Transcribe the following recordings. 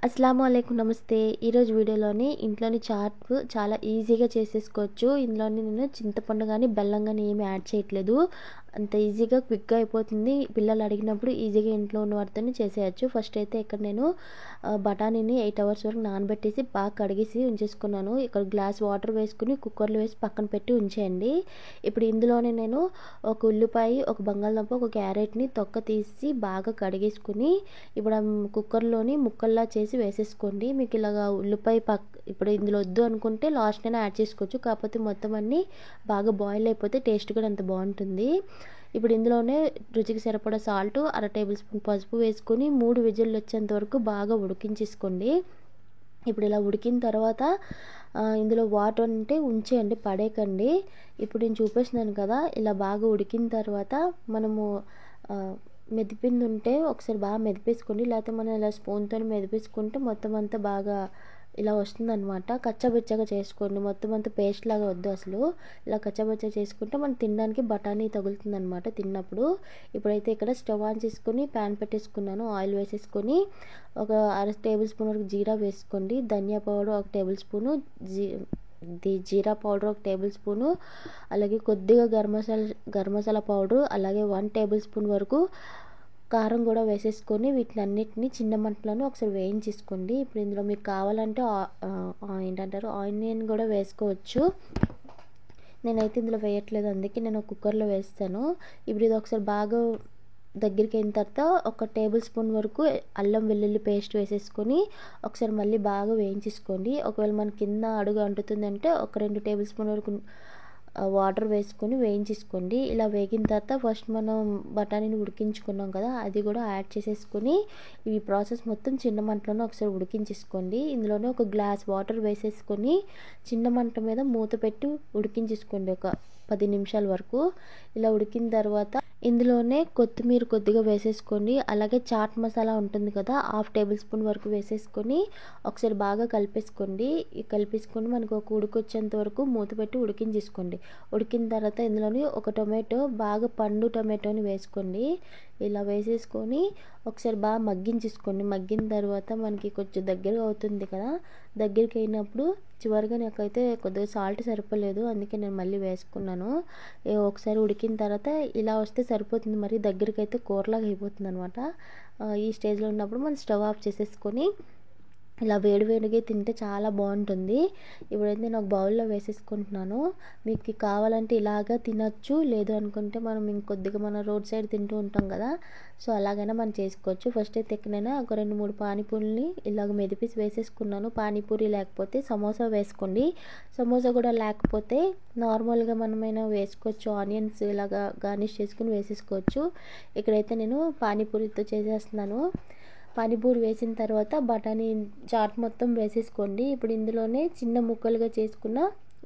అస్సలాముఅలైకుం నమస్తే. ఈరోజు వీడియోలోని ఇంట్లోని చాట్ చాలా ఈజీగా చేసేసుకోవచ్చు. ఇందులోని నేను చింతపండు కానీ బెల్లం కానీ ఏమి యాడ్ చేయట్లేదు. అంత ఈజీగా క్విక్గా అయిపోతుంది. పిల్లలు అడిగినప్పుడు ఈజీగా ఇంట్లో ఉన్న వాటితోనే చేసేయచ్చు. ఫస్ట్ అయితే ఇక్కడ నేను బఠానీని 8 అవర్స్ వరకు నానబెట్టేసి బాగా కడిగేసి ఉంచేసుకున్నాను. ఇక్కడ గ్లాస్ వాటర్ వేసుకుని కుక్కర్లో వేసి పక్కన పెట్టి ఉంచేయండి. ఇప్పుడు ఇందులోనే నేను ఒక ఉల్లిపాయ, ఒక బంగాళదుంప, ఒక క్యారెట్ని తొక్క తీసి బాగా కడిగేసుకుని ఇప్పుడు కుక్కర్లోని ముక్కల్లా చేసి వేసేసుకోండి. మీకు ఇలాగా ఉల్లిపాయ ఇప్పుడు ఇందులో వద్దు అనుకుంటే లాస్ట్ అయినా యాడ్ చేసుకోవచ్చు. కాకపోతే మొత్తం అన్నీ బాగా బాయిల్ అయిపోతే టేస్ట్ కూడా అంత బాగుంటుంది. ఇప్పుడు ఇందులోనే రుచికి సరిపడా సాల్ట్, 1/2 టేబుల్ స్పూన్ పసుపు వేసుకొని 3 విజిల్లు వచ్చేంత వరకు బాగా ఉడికించేసుకోండి. ఇప్పుడు ఇలా ఉడికిన తర్వాత ఇందులో వాటర్ అంటే ఉంచేయండి, పడేయకండి. ఇప్పుడు నేను చూపిస్తున్నాను కదా, ఇలా బాగా ఉడికిన తర్వాత మనము మెదిపింది ఉంటే ఒకసారి బాగా మెదిపేసుకోండి. లేకపోతే మనం ఇలా స్పూన్తో మెదిపేసుకుంటే మొత్తం అంతా బాగా ఇలా వస్తుందన్నమాట. కచ్చాబచ్చాగా చేసుకోండి, మొత్తం అంతా పేస్ట్ లాగా వద్దు అసలు. ఇలా కచ్చాబచ్చాగా చేసుకుంటే మనం తినడానికి బఠానీ తగులుతుంది అనమాట తిన్నప్పుడు. ఇప్పుడైతే ఇక్కడ స్టవ్ ఆన్ చేసుకొని ప్యాన్ పెట్టేసుకున్నాను. ఆయిల్ వేసేసుకొని ఒక 1/2 టేబుల్ స్పూన్ వరకు జీరా వేసుకోండి. ధనియా పౌడర్ 1 టేబుల్ స్పూను, జీరా పౌడర్ 1 టేబుల్ స్పూను, అలాగే కొద్దిగా గరం మసాలా పౌడర్, అలాగే 1 టేబుల్ స్పూన్ వరకు కారం కూడా వేసేసుకొని వీటినన్నిటిని చిన్న మంటలను ఒకసారి వేయించేసుకోండి. ఇప్పుడు ఇందులో మీకు కావాలంటే ఆనియన్ కూడా వేసుకోవచ్చు. నేనైతే ఇందులో వేయట్లేదు, అందుకే నేను కుక్కర్లో వేస్తాను. ఇప్పుడు ఇది ఒకసారి బాగా దగ్గరికి అయిన తర్వాత 1 టేబుల్ స్పూన్ వరకు అల్లం వెల్లుల్లి పేస్ట్ వేసేసుకొని ఒకసారి మళ్ళీ బాగా వేయించేసుకోండి. ఒకవేళ మన కింద అడుగు అంటుతుందంటే 1-2 టేబుల్ స్పూన్ వరకు వాటర్ వేసుకొని వేయించేసుకోండి. ఇలా వేగిన తర్వాత ఫస్ట్ మనం బఠానీని ఉడికించుకున్నాం కదా, అది కూడా యాడ్ చేసేసుకొని ఈ ప్రాసెస్ మొత్తం చిన్న మంటలోనే ఒకసారి ఉడికించేసుకోండి. ఇందులోనే ఒక గ్లాస్ వాటర్ వేసేసుకొని చిన్న మంట మీద మూత పెట్టి ఉడికించేసుకోండి ఒక 10 నిమిషాల వరకు. ఇలా ఉడికిన తర్వాత ఇందులోనే కొత్తిమీర కొద్దిగా వేసేసుకోండి. అలాగే చాట్ మసాలా ఉంటుంది కదా, 1/2 టేబుల్ స్పూన్ వరకు వేసేసుకొని ఒకసారి బాగా కలిపేసుకోండి. కలిపేసుకొని మనకు ఒక ఉడికొచ్చేంత వరకు మూత పెట్టి ఉడికించేసుకోండి. ఉడికిన తర్వాత ఇందులోని ఒక టొమాటో, బాగా పండు టొమాటోని వేసుకోండి. ఇలా వేసేసుకొని ఒకసారి బాగా మగ్గించేసుకోండి. మగ్గిన తర్వాత మనకి కొంచెం దగ్గరగా అవుతుంది కదా, దగ్గరికి అయినప్పుడు చివరిగా నాకైతే కొద్దిగా సాల్ట్ సరిపోలేదు, అందుకే నేను మళ్ళీ వేసుకున్నాను. ఒకసారి ఉడికిన తర్వాత ఇలా వస్తే సరిపోతుంది. మరి దగ్గరికి అయితే కూరలాగా అయిపోతుంది అనమాట. ఈ స్టేజ్లో ఉన్నప్పుడు మనం స్టవ్ ఆఫ్ చేసేసుకొని ఇలా వేడివేడిగా తింటే చాలా బాగుంటుంది. ఇప్పుడైతే నేను ఒక బౌల్లో వేసేసుకుంటున్నాను. మీకు కావాలంటే ఇలాగా తినచ్చు, లేదు అనుకుంటే మనం ఇంకొద్దిగా మన రోడ్ సైడ్ తింటూ ఉంటాం కదా, సో అలాగైనా మనం చేసుకోవచ్చు. ఫస్ట్ అయితే ఎక్కడైనా ఒక 2-3 పానీపూరిని ఇలాగ మెదిపేసి వేసేసుకున్నాను. పానీపూరి లేకపోతే సమోసా వేసుకోండి. సమోసా కూడా లేకపోతే నార్మల్గా మనమైనా వేసుకోవచ్చు. ఆనియన్స్ ఇలాగా గార్నిష్ చేసుకుని వేసేసుకోవచ్చు. ఇక్కడైతే నేను పానీపూరితో చేసేస్తున్నాను. పానీపూరి వేసిన తర్వాత బఠానీ చాట్ మొత్తం వేసేసుకోండి. ఇప్పుడు ఇందులోనే చిన్న ముక్కలుగా చేసుకున్న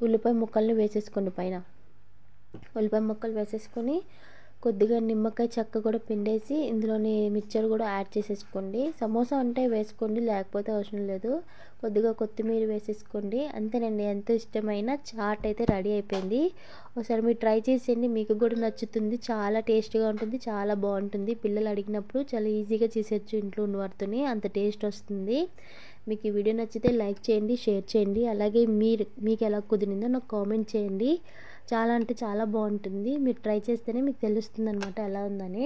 ఉల్లిపాయ ముక్కల్ని వేసేసుకోండి. పైన ఉల్లిపాయ ముక్కలు వేసేసుకొని కొద్దిగా నిమ్మకాయ చెక్క కూడా పిండేసి ఇందులోని మిక్చర్ కూడా యాడ్ చేసేసుకోండి. సమోసా అంటే వేసుకోండి, లేకపోతే అవసరం లేదు. కొద్దిగా కొత్తిమీర వేసేసుకోండి. అంతేనండి, ఎంతో ఇష్టమైన చాట్ అయితే రెడీ అయిపోయింది. ఒకసారి మీరు ట్రై చేసేయండి, మీకు కూడా నచ్చుతుంది. చాలా టేస్ట్గా ఉంటుంది, చాలా బాగుంటుంది. పిల్లలు అడిగినప్పుడు చాలా ఈజీగా చేసేయచ్చు ఇంట్లో ఉన్న వాటితోనే, అంత టేస్ట్ వస్తుంది. మీకు ఈ వీడియో నచ్చితే లైక్ చేయండి, షేర్ చేయండి. అలాగే మీకు ఎలా కుదిరిందో నాకు కామెంట్ చేయండి. చాలా అంటే చాలా బాగుంటుంది. మీరు ట్రై చేస్తేనే మీకు తెలుస్తుంది అనమాట ఎలా ఉందని.